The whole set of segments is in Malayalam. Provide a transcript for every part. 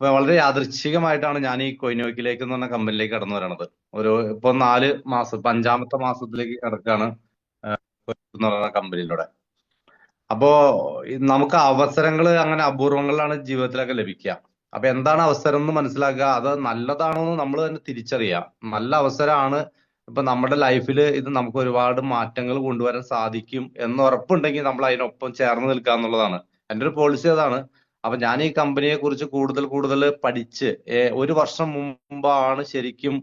വളരെ യാദൃച്ഛികമായിട്ടാണ് ഞാൻ ഈ കൊയിനോക്കിലേക്ക് എന്ന് പറഞ്ഞ കമ്പനിയിലേക്ക് കടന്നു വരണത്. ഇപ്പൊ 4 മാസം, ഇപ്പൊ 5-ാമത്തെ മാസത്തിലേക്ക് കിടക്കാണ് എന്ന് പറയുന്ന കമ്പനിയിലൂടെ. അപ്പോ നമുക്ക് അവസരങ്ങൾ അങ്ങനെ അപൂർവങ്ങളിലാണ് ജീവിതത്തിലൊക്കെ ലഭിക്കുക. അപ്പൊ എന്താണ് അവസരം എന്ന് മനസ്സിലാക്കുക, അത് നല്ലതാണോ എന്ന് നമ്മൾ തന്നെ തിരിച്ചറിയുക. നല്ല അവസരമാണ്. ഇപ്പൊ നമ്മുടെ ലൈഫിൽ ഇത് നമുക്ക് ഒരുപാട് മാറ്റങ്ങൾ കൊണ്ടുവരാൻ സാധിക്കും എന്ന് ഉറപ്പുണ്ടെങ്കിൽ നമ്മൾ അതിനൊപ്പം ചേർന്ന് നിൽക്കുക എന്നുള്ളതാണ് എൻ്റെ ഒരു പോളിസി. അതാണ്. അപ്പൊ ഞാൻ ഈ കമ്പനിയെ കുറിച്ച് കൂടുതൽ കൂടുതൽ പഠിച്ച് 1 വർഷം മുമ്പാണ് ശരിക്കും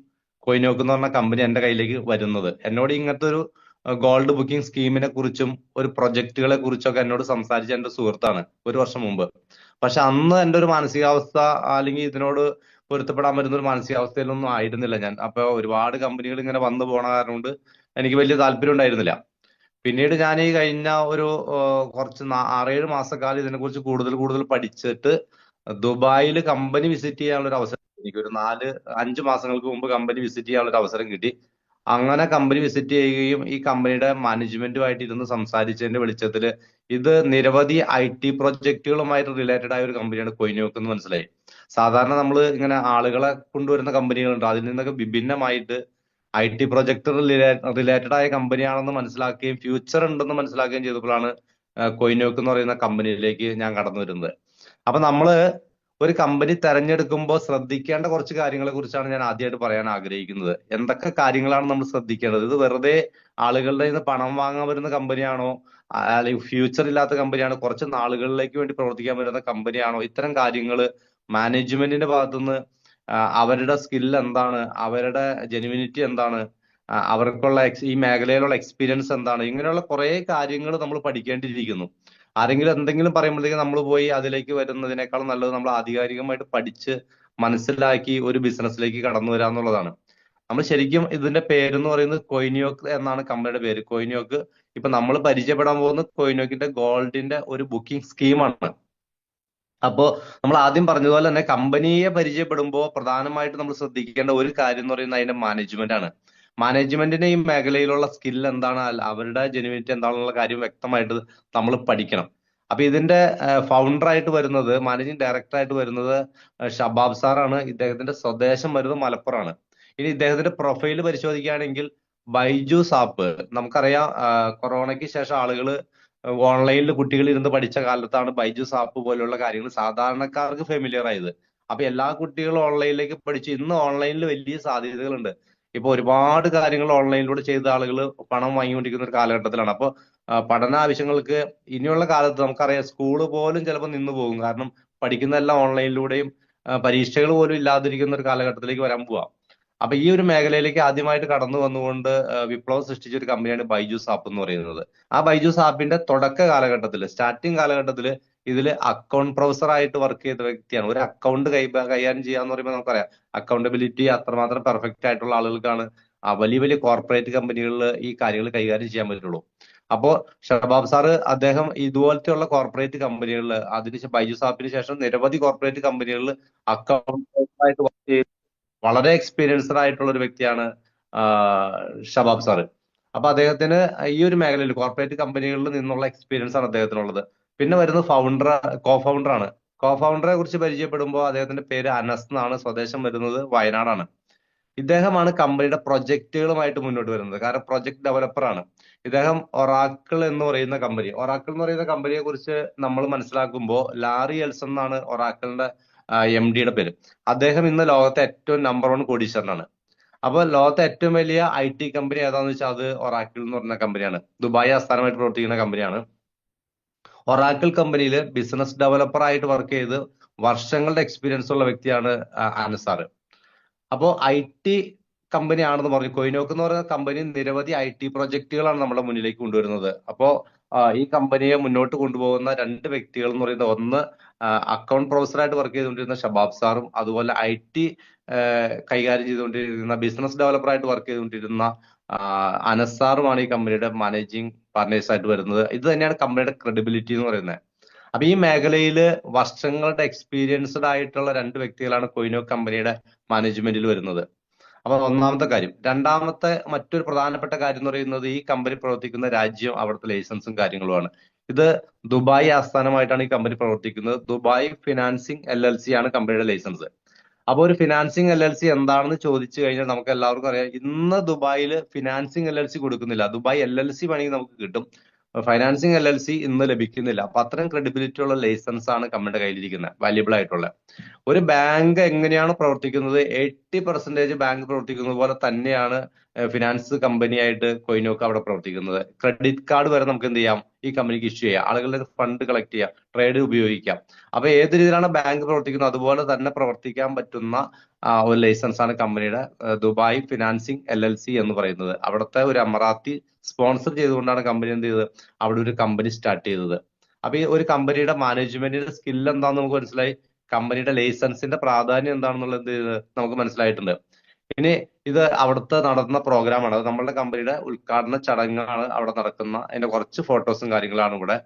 കൊയിനോക്ക് എന്ന് പറഞ്ഞ കമ്പനി എന്റെ കയ്യിലേക്ക് വരുന്നത്. എന്നോട് ഇങ്ങനത്തെ ഒരു ഗോൾഡ് ബുക്കിംഗ് സ്കീമിനെ കുറിച്ചും ഒരു പ്രൊജക്ടുകളെ കുറിച്ചൊക്കെ എന്നോട് സംസാരിച്ച എന്റെ സുഹൃത്താണ് 1 വർഷം മുമ്പ്. പക്ഷെ അന്ന് എന്റെ ഒരു മാനസികാവസ്ഥ, അല്ലെങ്കിൽ ഇതിനോട് പൊരുത്തപ്പെടാൻ പറ്റുന്ന ഒരു മാനസികാവസ്ഥയിലൊന്നും ആയിരുന്നില്ല ഞാൻ. അപ്പൊ ഒരുപാട് കമ്പനികൾ ഇങ്ങനെ വന്നു പോണ കാരണം കൊണ്ട് എനിക്ക് വലിയ താല്പര്യം ഉണ്ടായിരുന്നില്ല. പിന്നീട് ഞാൻ ഈ കഴിഞ്ഞ ഒരു കുറച്ച് 6-7 മാസക്കാലം ഇതിനെക്കുറിച്ച് കൂടുതൽ കൂടുതൽ പഠിച്ചിട്ട് ദുബായിൽ കമ്പനി വിസിറ്റ് ചെയ്യാനുള്ള ഒരു അവസരം എനിക്ക് ഒരു 4-5 മാസങ്ങൾക്ക് മുമ്പ് കമ്പനി വിസിറ്റ് ചെയ്യാനുള്ള ഒരു അവസരം കിട്ടി. അങ്ങനെ കമ്പനി വിസിറ്റ് ചെയ്യുകയും ഈ കമ്പനിയുടെ മാനേജ്മെന്റുമായിട്ട് ഇരുന്ന് സംസാരിച്ചതിന്റെ വെളിച്ചത്തിൽ ഇത് നിരവധി IT പ്രൊജക്ടുകളുമായിട്ട് റിലേറ്റഡ് ആയ ഒരു കമ്പനിയാണ് കൊയിനോക്ക് എന്ന് മനസ്സിലായി. സാധാരണ നമ്മൾ ഇങ്ങനെ ആളുകളെ കൊണ്ടുവരുന്ന കമ്പനികളുണ്ട്, അതിൽ നിന്നൊക്കെ വിഭിന്നമായിട്ട് IT പ്രൊജക്ട് റിലേറ്റഡ് ആയ കമ്പനിയാണെന്ന് മനസ്സിലാക്കുകയും ഫ്യൂച്ചർ ഉണ്ടെന്ന് മനസ്സിലാക്കുകയും ചെയ്തപ്പോഴാണ് കൊയിനോക്ക് എന്ന് പറയുന്ന കമ്പനിയിലേക്ക് ഞാൻ കടന്നു വരുന്നത്. അപ്പൊ നമ്മള് ഒരു കമ്പനി തെരഞ്ഞെടുക്കുമ്പോൾ ശ്രദ്ധിക്കേണ്ട കുറച്ച് കാര്യങ്ങളെ കുറിച്ചാണ് ഞാൻ ആദ്യമായിട്ട് പറയാൻ ആഗ്രഹിക്കുന്നത്. എന്തൊക്കെ കാര്യങ്ങളാണ് നമ്മൾ ശ്രദ്ധിക്കേണ്ടത്? ഇത് വെറുതെ ആളുകളുടെ കയ്യിൽ നിന്ന് പണം വാങ്ങാൻ വരുന്ന കമ്പനിയാണോ, അല്ലെങ്കിൽ ഫ്യൂച്ചർ ഇല്ലാത്ത കമ്പനിയാണോ, കുറച്ച് നാളുകളിലേക്ക് വേണ്ടി പ്രവർത്തിക്കാൻ വരുന്ന കമ്പനിയാണോ? ഇത്തരം കാര്യങ്ങൾ മാനേജ്മെന്റിന്റെ ഭാഗത്തുനിന്ന് അവരുടെ സ്കിൽ എന്താണ്, അവരുടെ ജെനുവിനിറ്റി എന്താണ്, അവർക്കുള്ള ഈ മേഖലയിലുള്ള എക്സ്പീരിയൻസ് എന്താണ്, ഇങ്ങനെയുള്ള കുറെ കാര്യങ്ങൾ നമ്മൾ പഠിക്കേണ്ടിയിരിക്കുന്നു. ആരെങ്കിലും എന്തെങ്കിലും പറയുമ്പോഴത്തേക്ക് നമ്മൾ പോയി അതിലേക്ക് വരുന്നതിനേക്കാളും നല്ലത് നമ്മൾ ആധികാരികമായിട്ട് പഠിച്ച് മനസ്സിലാക്കി ഒരു ബിസിനസ്സിലേക്ക് കടന്നു വരിക എന്നുള്ളതാണ്. നമ്മൾ ശരിക്കും ഇതിന്റെ പേരെന്ന് പറയുന്നത് കൊയിനിയോക്ക് എന്നാണ് കമ്പനിയുടെ പേര്. കൊയിനിയോക്ക് ഇപ്പൊ നമ്മൾ പരിചയപ്പെടാൻ പോകുന്നത് കൊയിനിയോക്കിന്റെ ഗോൾഡിന്റെ ഒരു ബുക്കിംഗ് സ്കീമാണ്. അപ്പോ നമ്മൾ ആദ്യം പറഞ്ഞതുപോലെ തന്നെ കമ്പനിയെ പരിചയപ്പെടുമ്പോൾ പ്രധാനമായിട്ട് നമ്മൾ ശ്രദ്ധിക്കേണ്ട ഒരു കാര്യം എന്ന് പറയുന്നത് അതിന്റെ മാനേജ്മെന്റ് ആണ്. മാനേജ്മെന്റിന്റെ ഈ മേഖലയിലുള്ള സ്കിൽ എന്താണ്, അവരുടെ ജെനുവിനിറ്റി എന്താണെന്നുള്ള കാര്യം വ്യക്തമായിട്ട് നമ്മൾ പഠിക്കണം. അപ്പൊ ഇതിന്റെ ഫൗണ്ടർ ആയിട്ട് വരുന്നത്, മാനേജിങ് ഡയറക്ടർ ആയിട്ട് വരുന്നത് ഷബാബ് സാറാണ്. ഇദ്ദേഹത്തിന്റെ സ്വദേശം വരുന്നത് മലപ്പുറമാണ്. ഇനി ഇദ്ദേഹത്തിന്റെ പ്രൊഫൈൽ പരിശോധിക്കുകയാണെങ്കിൽ ബൈജൂസ് ആപ്പ് നമുക്കറിയാം. കൊറോണയ്ക്ക് ശേഷം ആളുകൾ ഓൺലൈനിൽ കുട്ടികൾ ഇരുന്ന് പഠിച്ച കാലത്താണ് ബൈജൂസ് ആപ്പ് പോലുള്ള കാര്യങ്ങൾ സാധാരണക്കാർക്ക് ഫെമിലിയർ ആയത്. അപ്പൊ എല്ലാ കുട്ടികളും ഓൺലൈനിലേക്ക് പഠിച്ചു. ഇന്ന് ഓൺലൈനിൽ വലിയ സാധ്യതകളുണ്ട്. ഇപ്പൊ ഒരുപാട് കാര്യങ്ങൾ ഓൺലൈനിലൂടെ ചെയ്ത ആളുകൾ പണം വാങ്ങിക്കൊണ്ടിരിക്കുന്ന ഒരു കാലഘട്ടത്തിലാണ്. അപ്പോൾ പഠന ആവശ്യങ്ങൾക്ക് ഇനിയുള്ള കാലത്ത് നമുക്കറിയാം സ്കൂള് പോലും ചിലപ്പോൾ നിന്നു പോകും. കാരണം പഠിക്കുന്നതെല്ലാം ഓൺലൈനിലൂടെയും പരീക്ഷകൾ പോലും ഇല്ലാതിരിക്കുന്ന ഒരു കാലഘട്ടത്തിലേക്ക് വരാൻ പോവാം. അപ്പൊ ഈ ഒരു മേഖലയിലേക്ക് ആദ്യമായിട്ട് കടന്നു വന്നുകൊണ്ട് വിപ്ലവം സൃഷ്ടിച്ച ഒരു കമ്പനിയാണ് ബൈജൂസ് ആപ്പ് എന്ന് പറയുന്നത്. ആ ബൈജൂസ് ആപ്പിന്റെ തുടക്ക കാലഘട്ടത്തിൽ, സ്റ്റാർട്ടിങ് കാലഘട്ടത്തിൽ ഇതിൽ അക്കൗണ്ട് പ്രൊഫസർ ആയിട്ട് വർക്ക് ചെയ്ത വ്യക്തിയാണ്. ഒരു അക്കൗണ്ട് കൈകാര്യം ചെയ്യാന്ന് പറയുമ്പോൾ നമുക്കറിയാം അക്കൗണ്ടബിലിറ്റി അത്രമാത്രം പെർഫെക്റ്റ് ആയിട്ടുള്ള ആളുകൾക്കാണ് വലിയ വലിയ കോർപ്പറേറ്റ് കമ്പനികളിൽ ഈ കാര്യങ്ങൾ കൈകാര്യം ചെയ്യാൻ പറ്റുള്ളൂ. അപ്പോ ഷബാബ് സാറ് അദ്ദേഹം ഇതുപോലത്തെയുള്ള കോർപ്പറേറ്റ് കമ്പനികളിൽ, അതിന് ബൈജൂസ് ആപ്പിന് ശേഷം നിരവധി കോർപ്പറേറ്റ് കമ്പനികളിൽ അക്കൗണ്ട് ആയിട്ട് വർക്ക് ചെയ്ത് വളരെ എക്സ്പീരിയൻസ്ഡ് ആയിട്ടുള്ള ഒരു വ്യക്തിയാണ് ഷബാബ് സാറ്. അപ്പൊ അദ്ദേഹത്തിന് ഈ ഒരു മേഖലയിൽ കോർപ്പറേറ്റ് കമ്പനികളിൽ നിന്നുള്ള എക്സ്പീരിയൻസ് ആണ് അദ്ദേഹത്തിനുള്ളത്. പിന്നെ വരുന്നത് കോ ഫൗണ്ടറാണ്. കോ ഫൗണ്ടറെ കുറിച്ച് പരിചയപ്പെടുമ്പോൾ അദ്ദേഹത്തിന്റെ പേര് അനസ് എന്നാണ്. സ്വദേശം വരുന്നത് വയനാടാണ്. ഇദ്ദേഹമാണ് കമ്പനിയുടെ പ്രൊജക്ടുകളുമായിട്ട് മുന്നോട്ട് വരുന്നത്. കാരണം പ്രൊജക്ട് ഡെവലപ്പറാണ് ഇദ്ദേഹം. ഒറാക്കിൾ എന്ന് പറയുന്ന കമ്പനിയെ കുറിച്ച് നമ്മൾ മനസ്സിലാക്കുമ്പോൾ ലാറി എൽസൺ എന്നാണ് ഒറാക്കിളിന്റെ MD-യുടെ പേര്. അദ്ദേഹം ഇന്ന് ലോകത്തെ ഏറ്റവും നമ്പർ 1 കോടീശ്വരനാണ്. അപ്പൊ ലോകത്തെ ഏറ്റവും വലിയ IT കമ്പനി ഏതാന്ന് വെച്ചാൽ അത് ഒറാക്കിൾ എന്ന് പറയുന്ന കമ്പനിയാണ്. ദുബായ് ആസ്ഥാനമായിട്ട് പ്രവർത്തിക്കുന്ന കമ്പനിയാണ്. ഒറാക്കിൾ കമ്പനിയിൽ ബിസിനസ് ഡെവലപ്പർ ആയിട്ട് വർക്ക് ചെയ്ത് വർഷങ്ങളുടെ എക്സ്പീരിയൻസ് ഉള്ള വ്യക്തിയാണ് അനസാർ. അപ്പോ IT കമ്പനി ആണെന്ന് പറഞ്ഞു. കൊയിനോക്ക് എന്ന് പറയുന്ന കമ്പനി നിരവധി IT പ്രൊജക്ടുകളാണ് നമ്മുടെ മുന്നിലേക്ക് കൊണ്ടുവരുന്നത്. അപ്പോ ഈ കമ്പനിയെ മുന്നോട്ട് കൊണ്ടുപോകുന്ന 2 വ്യക്തികൾ എന്ന് പറയുന്നത്, ഒന്ന് അക്കൗണ്ട് പ്രൊഫസറായിട്ട് വർക്ക് ചെയ്തുകൊണ്ടിരുന്ന ഷബാബ് സാറും, അതുപോലെ IT കൈകാര്യം ചെയ്തുകൊണ്ടിരുന്ന ബിസിനസ് ഡെവലപ്പറായിട്ട് വർക്ക് ചെയ്തുകൊണ്ടിരുന്ന അനസ് സാറുമാണ് ഈ കമ്പനിയുടെ മാനേജിങ് പാർട്ട്നേഴ്സ് ആയിട്ട് വരുന്നത്. ഇത് തന്നെയാണ് കമ്പനിയുടെ ക്രെഡിബിലിറ്റി എന്ന് പറയുന്നത്. അപ്പൊ ഈ മേഖലയിൽ വർഷങ്ങളുടെ എക്സ്പീരിയൻസ്ഡ് ആയിട്ടുള്ള 2 വ്യക്തികളാണ് കൊയിനോക്ക് കമ്പനിയുടെ മാനേജ്മെന്റിൽ വരുന്നത്. അപ്പൊ ഒന്നാമത്തെ കാര്യം. രണ്ടാമത്തെ മറ്റൊരു പ്രധാനപ്പെട്ട കാര്യം എന്ന് പറയുന്നത് ഈ കമ്പനി പ്രവർത്തിക്കുന്ന രാജ്യം, അവിടുത്തെ ലൈസൻസും കാര്യങ്ങളുമാണ്. ഇത് ദുബായ് ആസ്ഥാനമായിട്ടാണ് ഈ കമ്പനി പ്രവർത്തിക്കുന്നത്. ദുബായ് ഫിനാൻസിംഗ് LLC ആണ് കമ്പനിയുടെ ലൈസൻസ്. അപ്പൊ ഒരു ഫിനാൻസിംഗ് LLC എന്താണെന്ന് ചോദിച്ചു കഴിഞ്ഞാൽ നമുക്ക് എല്ലാവർക്കും അറിയാം, ഇന്ന് ദുബായിൽ ഫിനാൻസിംഗ് LLC കൊടുക്കുന്നില്ല. ദുബായ് LLC വേണമെങ്കിൽ നമുക്ക് കിട്ടും, ഫൈനാൻസിംഗ് LLC ഇന്ന് ലഭിക്കുന്നില്ല. അപ്പൊ അത്രയും ക്രെഡിബിലിറ്റി ഉള്ള ലൈസൻസ് ആണ് കമ്പനിയുടെ കയ്യിലിരിക്കുന്നത്, വാല്യുബിൾ ആയിട്ടുള്ള. ഒരു ബാങ്ക് എങ്ങനെയാണ് പ്രവർത്തിക്കുന്നത്, 80% ബാങ്ക് പ്രവർത്തിക്കുന്നത് പോലെ തന്നെയാണ് ഫിനാൻസ് കമ്പനിയായിട്ട് കൊയിനോക്ക് അവിടെ പ്രവർത്തിക്കുന്നത്. ക്രെഡിറ്റ് കാർഡ് വരെ നമുക്ക് എന്ത് ചെയ്യാം, ഈ കമ്പനിക്ക് ഇഷ്യൂ ചെയ്യാം, ആളുകളുടെ ഫണ്ട് കളക്ട് ചെയ്യാം, ട്രേഡ് ഉപയോഗിക്കാം. അപ്പൊ ഏത് രീതിയിലാണ് ബാങ്ക് പ്രവർത്തിക്കുന്നത് അതുപോലെ തന്നെ പ്രവർത്തിക്കാൻ പറ്റുന്ന ഒരു ലൈസൻസ് ആണ് കമ്പനിയുടെ ദുബായ് ഫിനാൻസിംഗ് LLC എന്ന് പറയുന്നത്. അവിടുത്തെ ഒരു അമറാത്തി സ്പോൺസർ ചെയ്തുകൊണ്ടാണ് കമ്പനി എന്ത് ചെയ്തത്, അവിടെ ഒരു കമ്പനി സ്റ്റാർട്ട് ചെയ്തത്. അപ്പൊ ഈ ഒരു കമ്പനിയുടെ മാനേജ്മെന്റിന്റെ സ്കിൽ എന്താണെന്ന് നമുക്ക് മനസ്സിലായി, കമ്പനിയുടെ ലൈസൻസിന്റെ പ്രാധാന്യം എന്താണെന്നുള്ളത് എന്ത് ചെയ്ത് നമുക്ക് മനസ്സിലായിട്ടുണ്ട്. ഇനി ഇത് അവിടുത്തെ നടന്ന പ്രോഗ്രാമാണ്, അത് നമ്മളുടെ കമ്പനിയുടെ ഉദ്ഘാടന ചടങ്ങാണ് അവിടെ നടക്കുന്ന. അതിന്റെ കുറച്ച് ഫോട്ടോസും കാര്യങ്ങളാണ് ഇവിടെ.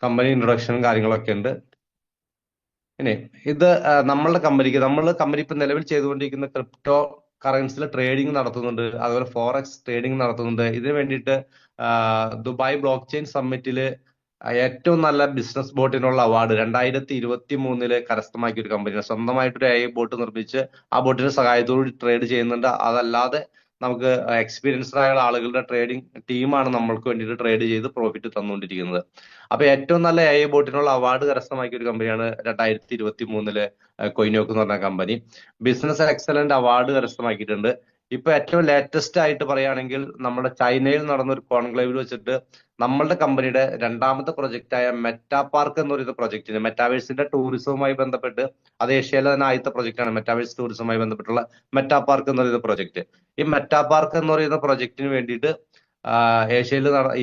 കമ്പനി ഇൻട്രൊഡക്ഷനും കാര്യങ്ങളൊക്കെ ഉണ്ട്. ഇനി ഇത് നമ്മളുടെ കമ്പനി ഇപ്പൊ നിലവിൽ ചെയ്തുകൊണ്ടിരിക്കുന്ന ക്രിപ്റ്റോ കറൻസിയിൽ ട്രേഡിംഗ് നടത്തുന്നുണ്ട്, അതുപോലെ ഫോറക്സ് ട്രേഡിംഗ് നടത്തുന്നുണ്ട്. ഇതിനു വേണ്ടിയിട്ട് ദുബായ് ബ്ലോക്ക് ചെയിൻ സമ്മിറ്റില് ഏറ്റവും നല്ല ബിസിനസ് ബോട്ടിനുള്ള അവാർഡ് 2023 കരസ്ഥമാക്കിയ ഒരു കമ്പനിയാണ്. സ്വന്തമായിട്ടൊരു AI ബോട്ട് നിർമ്മിച്ച് ആ ബോട്ടിന്റെ സഹായത്തോടുകൂടി ട്രേഡ് ചെയ്യുന്നുണ്ട്. അതല്ലാതെ നമുക്ക് എക്സ്പീരിയൻസ്ഡ് ആയ ആളുകളുടെ ട്രേഡിംഗ് ടീമാണ് നമ്മൾക്ക് വേണ്ടിയിട്ട് ട്രേഡ് ചെയ്ത് പ്രോഫിറ്റ് തന്നുകൊണ്ടിരിക്കുന്നത്. അപ്പൊ ഏറ്റവും നല്ല AI ബോട്ടിനുള്ള അവാർഡ് കരസ്ഥമാക്കിയ ഒരു കമ്പനിയാണ് 2023 കൊയിനോക്ക് എന്ന് പറഞ്ഞ കമ്പനി. ബിസിനസ് എക്സലന്റ് അവാർഡ് കരസ്ഥമാക്കിയിട്ടുണ്ട്. ഇപ്പൊ ഏറ്റവും ലേറ്റസ്റ്റ് ആയിട്ട് പറയുകയാണെങ്കിൽ നമ്മുടെ ചൈനയിൽ നടന്ന ഒരു കോൺക്ലേവിൽ വെച്ചിട്ട് നമ്മളുടെ കമ്പനിയുടെ രണ്ടാമത്തെ പ്രൊജക്റ്റ് ആയ മെറ്റാ പാർക്ക് എന്ന് പറയുന്ന പ്രൊജക്ടിന്, മെറ്റാവേഴ്സിന്റെ ടൂറിസവുമായി ബന്ധപ്പെട്ട്, അത് ഏഷ്യയിലെ തന്നെ ആദ്യത്തെ പ്രൊജക്ട് ആണ് മെറ്റാവേഴ്സ് ടൂറിസവുമായി ബന്ധപ്പെട്ടുള്ള മെറ്റാ പാർക്ക് എന്ന് പറയുന്ന പ്രൊജക്ട്. ഈ മെറ്റാ പാർക്ക് എന്ന് പറയുന്ന പ്രൊജക്ടിന് വേണ്ടിയിട്ട്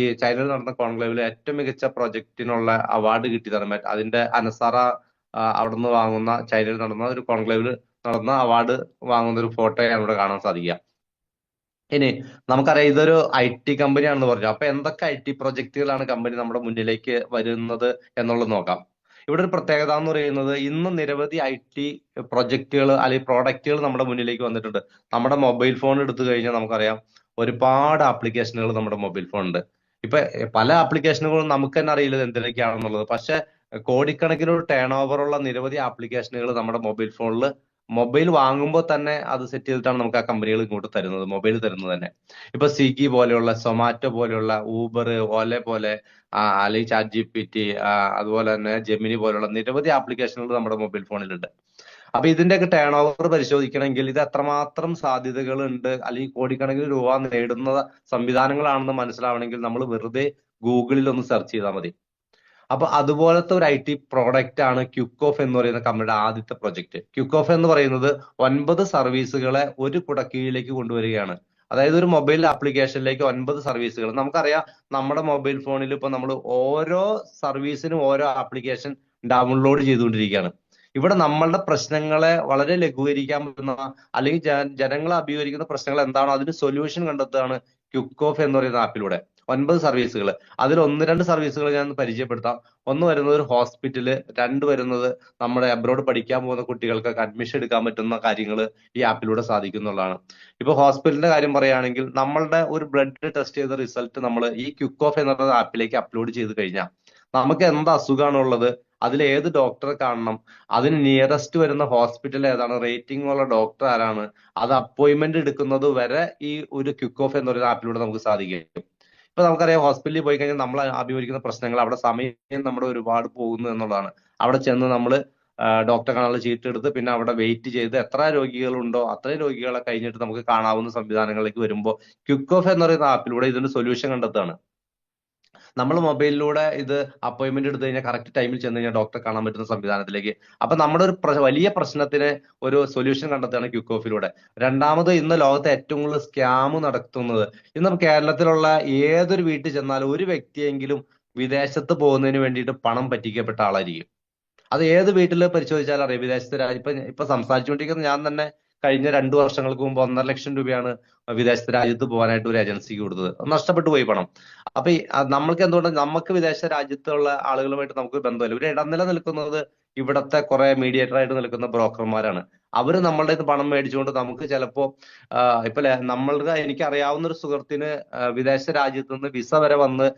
ഈ ചൈനയിൽ നടന്ന കോൺക്ലേവിൽ ഏറ്റവും മികച്ച പ്രൊജക്ടിനുള്ള അവാർഡ് കിട്ടിയതാണ്. അതിന്റെ അനസാറ അവിടെ നിന്ന് വാങ്ങുന്ന, ചൈനയിൽ നടന്ന ഒരു കോൺക്ലേവിൽ നടന്ന അവാർഡ് വാങ്ങുന്ന ഒരു ഫോട്ടോയാണ് ഇവിടെ കാണാൻ സാധിക്കുക. ഇനി നമുക്കറിയാം ഇതൊരു IT കമ്പനിയാണെന്ന് പറഞ്ഞു. അപ്പൊ എന്തൊക്കെ IT പ്രൊജക്ടുകളാണ് കമ്പനി നമ്മുടെ മുന്നിലേക്ക് വരുന്നത് എന്നുള്ളത് നോക്കാം. ഇവിടെ ഒരു പ്രത്യേകത എന്ന് പറയുന്നത്, ഇന്ന് നിരവധി IT പ്രൊജക്ടുകൾ അല്ലെങ്കിൽ പ്രോഡക്റ്റുകൾ നമ്മുടെ മുന്നിലേക്ക് വന്നിട്ടുണ്ട്. നമ്മുടെ മൊബൈൽ ഫോൺ എടുത്തു കഴിഞ്ഞാൽ നമുക്കറിയാം ഒരുപാട് ആപ്ലിക്കേഷനുകൾ നമ്മുടെ മൊബൈൽ ഫോണുണ്ട്. ഇപ്പൊ പല ആപ്ലിക്കേഷനുകളും നമുക്ക് തന്നെ അറിയില്ല എന്തിനൊക്കെയാണെന്നുള്ളത്. പക്ഷെ കോടിക്കണക്കിന് ടേൺ ഓവർ ഉള്ള നിരവധി ആപ്ലിക്കേഷനുകൾ നമ്മുടെ മൊബൈൽ വാങ്ങുമ്പോൾ തന്നെ അത് സെറ്റ് ചെയ്തിട്ടാണ് നമുക്ക് ആ കമ്പനികൾ ഇങ്ങോട്ട് തരുന്നത്, മൊബൈൽ തരുന്നത് തന്നെ. ഇപ്പൊ സ്വിഗ്ഗി പോലെയുള്ള, സൊമാറ്റോ പോലെയുള്ള, ഊബർ, ഓല പോലെ, അല്ലെങ്കിൽ ChatGPT, അതുപോലെ തന്നെ ജെമിനി പോലുള്ള നിരവധി ആപ്ലിക്കേഷനുകൾ നമ്മുടെ മൊബൈൽ ഫോണിലുണ്ട്. അപ്പൊ ഇതിന്റെയൊക്കെ ടേൺ ഓവർ പരിശോധിക്കണമെങ്കിൽ ഇത് എത്രമാത്രം സാധ്യതകൾ ഉണ്ട്, അല്ലെങ്കിൽ കോടിക്കണക്കിന് രൂപ നേടുന്ന സംവിധാനങ്ങളാണെന്ന് മനസ്സിലാവണമെങ്കിൽ നമ്മൾ വെറുതെ ഗൂഗിളിൽ ഒന്ന് സെർച്ച് ചെയ്താൽ മതി. അപ്പൊ അതുപോലത്തെ ഒരു IT പ്രോഡക്റ്റ് ആണ് ക്യുക്ക് ഓഫ് എന്ന് പറയുന്ന കമ്പനിയുടെ ആദ്യത്തെ പ്രൊജക്ട്. ക്യുക്ക് ഓഫ് എന്ന് പറയുന്നത് 9 സർവീസുകളെ ഒരു കുടക്കീഴിലേക്ക് കൊണ്ടുവരികയാണ്. അതായത് ഒരു മൊബൈൽ ആപ്ലിക്കേഷനിലേക്ക് 9 സർവീസുകൾ. നമുക്കറിയാം നമ്മുടെ മൊബൈൽ ഫോണിൽ ഇപ്പൊ നമ്മൾ ഓരോ സർവീസിനും ഓരോ ആപ്ലിക്കേഷൻ ഡൗൺലോഡ് ചെയ്തുകൊണ്ടിരിക്കുകയാണ്. ഇവിടെ നമ്മളുടെ പ്രശ്നങ്ങളെ വളരെ ലഘൂകരിക്കാൻ പറ്റുന്ന, അല്ലെങ്കിൽ ജനങ്ങൾ അഭിമുഖീകരിക്കുന്ന പ്രശ്നങ്ങൾ എന്താണോ അതിന് സൊല്യൂഷൻ കണ്ടെത്തുകയാണ് ക്യുക്ക് ഓഫ് എന്ന് പറയുന്ന ആപ്പിലൂടെ. 9 സർവീസുകൾ, അതിൽ 1-2 സർവീസുകൾ ഞാൻ പരിചയപ്പെടുത്താം. ഒന്ന് വരുന്നത് ഒരു ഹോസ്പിറ്റല്, 2 വരുന്നത് നമ്മുടെ അബ്രോഡ് പഠിക്കാൻ പോകുന്ന കുട്ടികൾക്കൊക്കെ അഡ്മിഷൻ എടുക്കാൻ പറ്റുന്ന കാര്യങ്ങൾ ഈ ആപ്പിലൂടെ സാധിക്കുന്നുള്ളതാണ്. ഇപ്പൊ ഹോസ്പിറ്റലിന്റെ കാര്യം പറയുകയാണെങ്കിൽ, നമ്മളുടെ ഒരു ബ്ലഡ് ടെസ്റ്റ് ചെയ്ത റിസൾട്ട് നമ്മൾ ഈ ക്യുക്ക് ഓഫ് എന്ന ആപ്പിലേക്ക് അപ്ലോഡ് ചെയ്ത് കഴിഞ്ഞാൽ നമുക്ക് എന്ത് അസുഖമാണുള്ളത്, അതിൽ ഏത് ഡോക്ടറെ കാണണം, അതിന് നിയറസ്റ്റ് വരുന്ന ഹോസ്പിറ്റൽ ഏതാണ്, റേറ്റിംഗ് ഉള്ള ഡോക്ടർ ആരാണ്, അത് അപ്പോയിന്റ്മെന്റ് എടുക്കുന്നത് വരെ ഈ ഒരു ക്യുക്ക് ഓഫ് എന്ന് പറയുന്ന ആപ്പിലൂടെ നമുക്ക് സാധിക്കും. ഇപ്പൊ നമുക്കറിയാം ഹോസ്പിറ്റലിൽ പോയി കഴിഞ്ഞാൽ നമ്മൾ അഭിമുഖീകരിക്കുന്ന പ്രശ്നങ്ങൾ, അവിടെ സമയം നമ്മുടെ ഒരുപാട് പോകുന്നു എന്നുള്ളതാണ്. അവിടെ ചെന്ന് നമ്മൾ ഡോക്ടറെ കാണാനുള്ള ചീട്ട് എടുത്ത് പിന്നെ അവിടെ വെയിറ്റ് ചെയ്ത് എത്ര രോഗികളുണ്ടോ അത്രയും രോഗികളെ കഴിഞ്ഞിട്ട് നമുക്ക് കാണാവുന്ന സംവിധാനങ്ങളിലേക്ക് വരുമ്പോൾ ക്യുക്ക് ഓഫ് എന്ന് പറയുന്ന ആപ്പിലൂടെ ഇതിന്റെ സൊല്യൂഷൻ കണ്ടെത്താണ്. നമ്മൾ മൊബൈലിലൂടെ ഇത് അപ്പോയിന്റ്മെന്റ് എടുത്തു കഴിഞ്ഞാൽ കറക്റ്റ് ടൈമിൽ ചെന്ന് കഴിഞ്ഞാൽ ഡോക്ടറെ കാണാൻ പറ്റുന്ന സംവിധാനത്തിലേക്ക്. അപ്പൊ നമ്മുടെ ഒരു വലിയ പ്രശ്നത്തിന് ഒരു സൊല്യൂഷൻ കണ്ടെത്തുകയാണ് ക്യുക്ക് ഓഫിലൂടെ. രണ്ടാമത്, ഇന്ന് ലോകത്തെ ഏറ്റവും കൂടുതൽ സ്കാം നടത്തുന്നത്, ഇന്ന് കേരളത്തിലുള്ള ഏതൊരു വീട്ടിൽ ചെന്നാലും ഒരു വ്യക്തിയെങ്കിലും വിദേശത്ത് പോകുന്നതിന് വേണ്ടിയിട്ട് പണം പറ്റിക്കപ്പെട്ട ആളായിരിക്കും. അത് ഏത് വീട്ടിൽ പരിശോധിച്ചാലും അറിയാം. വിദേശത്ത് ഇപ്പൊ സംസാരിച്ചുകൊണ്ടിരിക്കുന്ന ഞാൻ തന്നെ കഴിഞ്ഞ 2 വർഷങ്ങൾക്ക് മുമ്പ് 1,50,000 രൂപയാണ് വിദേശ രാജ്യത്ത് പോകാനായിട്ട് ഒരു ഏജൻസിക്ക് കൊടുത്തത്. നഷ്ടപ്പെട്ടു പോയി പണം. അപ്പൊ നമ്മൾക്ക് എന്തുകൊണ്ട് നമുക്ക് വിദേശ രാജ്യത്തുള്ള ആളുകളുമായിട്ട് നമുക്ക് ബന്ധമില്ല. ഒരു ഇടനില നിൽക്കുന്നത് ഇവിടത്തെ കുറെ മീഡിയേറ്റർ ആയിട്ട് നിൽക്കുന്ന ബ്രോക്കർമാരാണ്. അവര് നമ്മളുടെ ഇത് പണം മേടിച്ചുകൊണ്ട് നമുക്ക് ചിലപ്പോ ഇപ്പൊ നമ്മളുടെ എനിക്ക് അറിയാവുന്ന ഒരു സുഹൃത്തിന് വിദേശ രാജ്യത്ത് നിന്ന് വിസ വരെ വന്ന്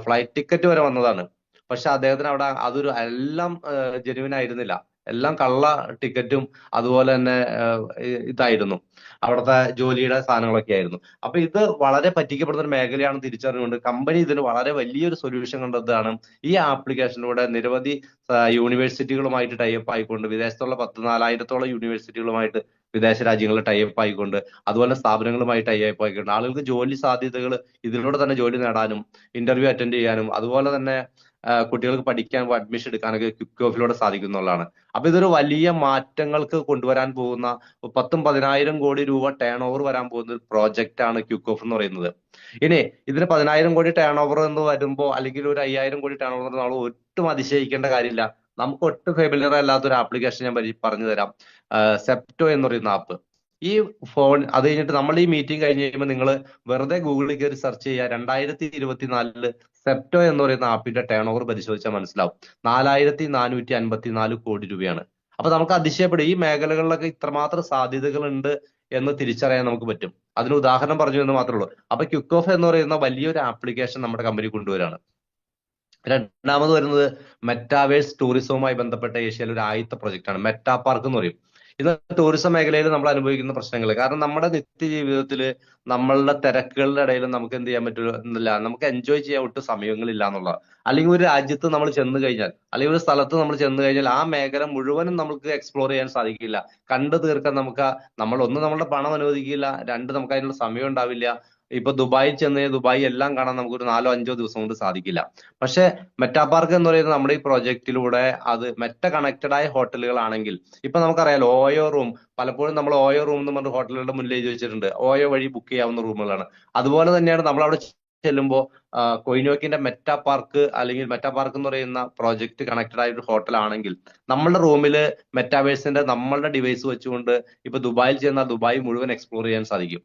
ഫ്ലൈറ്റ് ടിക്കറ്റ് വരെ വന്നതാണ്. പക്ഷെ അദ്ദേഹത്തിന് അവിടെ അതൊരു എല്ലാം ജെനുവിൻ ആയിരുന്നില്ല. എല്ലാം കള്ള ടിക്കറ്റും അതുപോലെ തന്നെ ഇതായിരുന്നു, അവിടുത്തെ ജോലിയുടെ സാധനങ്ങളൊക്കെ ആയിരുന്നു. അപ്പൊ ഇത് വളരെ പറ്റിക്കപ്പെടുന്ന ഒരു മേഖലയാണെന്ന് തിരിച്ചറിഞ്ഞുകൊണ്ട് കമ്പനി ഇതിന് വളരെ വലിയൊരു സൊല്യൂഷൻ കണ്ടതാണ്. ഈ ആപ്ലിക്കേഷനിലൂടെ നിരവധി യൂണിവേഴ്സിറ്റികളുമായിട്ട് ടൈപ്പ് ആയിക്കൊണ്ട്, വിദേശത്തുള്ള 10,000-4,000 യൂണിവേഴ്സിറ്റികളുമായിട്ട് വിദേശ രാജ്യങ്ങളിൽ ടൈപ്പ് ആയിക്കൊണ്ട്, അതുപോലെ സ്ഥാപനങ്ങളുമായി ടൈപ്പ് ആയിക്കൊണ്ട് ആളുകൾക്ക് ജോലി സാധ്യതകൾ ഇതിലൂടെ തന്നെ ജോലി നേടാനും ഇന്റർവ്യൂ അറ്റൻഡ് ചെയ്യാനും അതുപോലെ തന്നെ കുട്ടികൾക്ക് പഠിക്കാൻ അഡ്മിഷൻ എടുക്കാനൊക്കെ ക്വിക്ക് ഓഫിലൂടെ സാധിക്കുന്നുള്ളതാണ്. അപ്പൊ ഇതൊരു വലിയ മാറ്റങ്ങൾക്ക് കൊണ്ടുവരാൻ പോകുന്ന 10,000-10,000 കോടി രൂപ ടേൺ ഓവർ വരാൻ പോകുന്ന ഒരു പ്രോജക്റ്റ് ആണ് ക്വിക്ക് ഓഫ് എന്ന് പറയുന്നത്. ഇനി ഇതിന് 10,000 കോടി ടേൺ ഓവർ എന്ന് വരുമ്പോ, അല്ലെങ്കിൽ ഒരു 5,000 കോടി ടേൺ ഓവർ നമ്മൾ ഒട്ടും അതിശയിക്കേണ്ട കാര്യമില്ല. നമുക്ക് ഒട്ടും ഫെമിലിയർ അല്ലാത്ത ഒരു ആപ്ലിക്കേഷൻ ഞാൻ പറഞ്ഞു തരാം. സെപ്റ്റോ എന്ന് പറയുന്ന ആപ്പ്. ഈ ഫോൺ അത് കഴിഞ്ഞിട്ട് നമ്മൾ ഈ മീറ്റിംഗ് കഴിഞ്ഞ് കഴിയുമ്പോൾ നിങ്ങൾ വെറുതെ ഗൂഗിളിൽ കയറി സെർച്ച് ചെയ്യുക. 2024 സെപ്റ്റോ എന്ന് പറയുന്ന ആപ്പിന്റെ ടേൺ ഓവർ പരിശോധിച്ചാൽ മനസ്സിലാവും. 4,454 കോടി രൂപയാണ്. അപ്പൊ നമുക്ക് അതിശയപ്പെടും, ഈ മേഖലകളിലൊക്കെ ഇത്രമാത്രം സാധ്യതകൾ ഉണ്ട് എന്ന് തിരിച്ചറിയാൻ നമുക്ക് പറ്റും. അതിന് ഉദാഹരണം പറഞ്ഞു എന്ന് മാത്രമേ ഉള്ളൂ. അപ്പൊ ക്വിക്ക് ഓഫ് എന്ന് പറയുന്ന വലിയൊരു ആപ്ലിക്കേഷൻ നമ്മുടെ കമ്പനി കൊണ്ടുവരാണ്. രണ്ടാമത് വരുന്നത് മെറ്റാവേഴ്സ് ടൂറിസവുമായി ബന്ധപ്പെട്ട ഏഷ്യയിലെ ഒരു ആദ്യത്തെ പ്രൊജക്ട് ആണ്. മെറ്റാ പാർക്ക് എന്ന് പറയും. ഇത് ടൂറിസം മേഖലയിൽ നമ്മൾ അനുഭവിക്കുന്ന പ്രശ്നങ്ങൾ കാരണം നമ്മുടെ നിത്യജീവിതത്തിൽ നമ്മളുടെ തിരക്കുകളുടെ ഇടയിൽ നമുക്ക് എന്ത് ചെയ്യാൻ പറ്റില്ല, നമുക്ക് എൻജോയ് ചെയ്യാൻ ഒട്ടും സമയങ്ങളില്ല എന്നുള്ള. അല്ലെങ്കിൽ ഒരു രാജ്യത്ത് നമ്മൾ ചെന്ന് കഴിഞ്ഞാൽ, അല്ലെങ്കിൽ ഒരു സ്ഥലത്ത് നമ്മൾ ചെന്ന് കഴിഞ്ഞാൽ ആ മേഖല മുഴുവനും നമുക്ക് എക്സ്പ്ലോർ ചെയ്യാൻ സാധിക്കില്ല. കണ്ടു തീർക്കാൻ നമ്മളുടെ പണം അനുവദിക്കില്ല, രണ്ട് നമുക്ക് അതിനുള്ള സമയം ഉണ്ടാവില്ല. ഇപ്പൊ ദുബായിൽ ചെന്ന് ദുബായ് എല്ലാം കാണാൻ നമുക്കൊരു 4-5 ദിവസം കൊണ്ട് സാധിക്കില്ല. പക്ഷെ മെറ്റാ പാർക്ക് എന്ന് പറയുന്നത് നമ്മുടെ ഈ പ്രോജക്റ്റിലൂടെ അത് മെറ്റ കണക്റ്റഡ് ആയ ഹോട്ടലുകളാണെങ്കിൽ, ഇപ്പൊ നമുക്കറിയാലോ ഓയോ റൂം, പലപ്പോഴും നമ്മൾ ഓയോ റൂം എന്ന് പറഞ്ഞ ഹോട്ടലുകളുടെ മുന്നിൽ എഴുതി വെച്ചിട്ടുണ്ട്. ഓയോ വഴി ബുക്ക് ചെയ്യാവുന്ന റൂമുകളാണ്. അതുപോലെ തന്നെയാണ് നമ്മൾ അവിടെ ചെല്ലുമ്പോൾ കൊയിനോക്കിന്റെ മെറ്റാ പാർക്ക് അല്ലെങ്കിൽ മെറ്റാ പാർക്ക് എന്ന് പറയുന്ന പ്രോജക്റ്റ് കണക്റ്റഡ് ആയ ഒരു ഹോട്ടൽ ആണെങ്കിൽ നമ്മളുടെ റൂമില് മെറ്റാവേഴ്സിന്റെ നമ്മളുടെ ഡിവൈസ് വെച്ചുകൊണ്ട് ഇപ്പൊ ദുബായിൽ ചെന്നാൽ ദുബായ് മുഴുവൻ എക്സ്പ്ലോർ ചെയ്യാൻ സാധിക്കും.